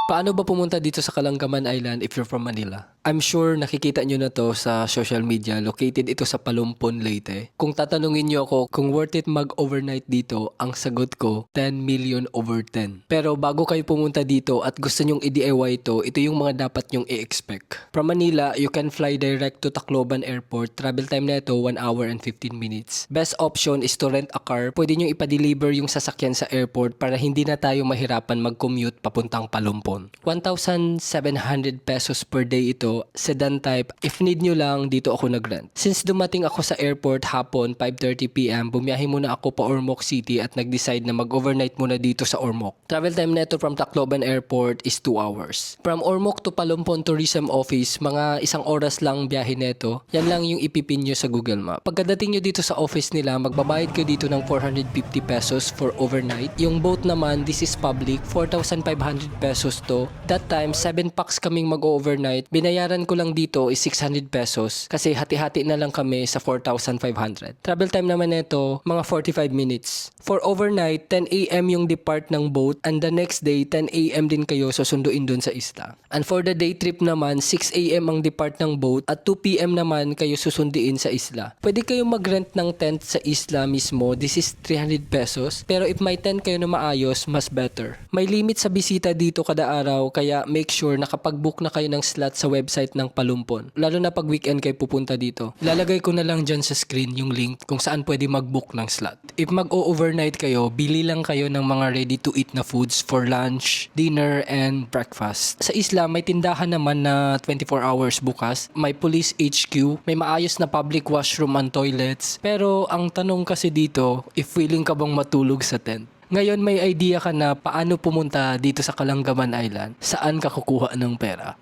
Paano ba pumunta dito sa Kalangaman Island if you're from Manila? I'm sure nakikita nyo na to sa social media. Located ito sa Palumpon, Leyte. Kung tatanungin nyo ako kung worth it mag-overnight dito, ang sagot ko, 10 million over 10. Pero bago kayo pumunta dito at gusto nyong i-DIY ito yung mga dapat nyong i-expect. From Manila, you can fly direct to Tacloban Airport. Travel time na ito, 1 hour and 15 minutes. Best option is to rent a car. Pwede nyo ipa-deliver yung sasakyan sa airport para hindi na tayo mahirapan mag-commute papuntang Palumpon. 1,700 pesos per day ito, sedan type. If need nyo lang, dito ako nag-rent. Since dumating ako sa airport hapon, 5:30 PM, bumiyahe muna ako pa Ormoc City at nag-decide na mag-overnight muna dito sa Ormoc. Travel time neto from Tacloban Airport is 2 hours. From Ormoc to Palumpon Tourism Office, mga 1 oras lang biyahe neto. Yan lang yung ipipin nyo sa Google Map. Pagkadating nyo dito sa office nila, magbabayad kayo dito ng 450 pesos for overnight. Yung boat naman, this is public, 4,500 pesos to. That time, 7 packs kaming mag-overnight. Binayaran ko lang dito is 600 pesos kasi hati-hati na lang kami sa 4,500. Travel time naman nito, mga 45 minutes. For overnight, 10 AM yung depart ng boat and the next day, 10 AM din kayo susunduin dun sa isla. And for the day trip naman, 6 AM ang depart ng boat at 2 PM naman kayo susunduin sa isla. Pwede kayo mag-rent ng tent sa isla mismo. This is 300 pesos. Pero if may tent kayo na maayos, mas better. May limit sa bisita dito kada araw kaya make sure nakapag-book na kayo ng slot sa website ng Palumpon. Lalo na pag weekend kayo pupunta dito. Ilalagay ko na lang dyan sa screen yung link kung saan pwede mag-book ng slot. If mag-overnight kayo, bili lang kayo ng mga ready-to-eat na foods for lunch, dinner, and breakfast. Sa isla, may tindahan naman na 24 hours bukas. May police HQ, may maayos na public washroom and toilets. Pero ang tanong kasi dito, if willing ka bang matulog sa tent? Ngayon may idea ka na paano pumunta dito sa Kalangaman Island, saan ka kukuha ng pera?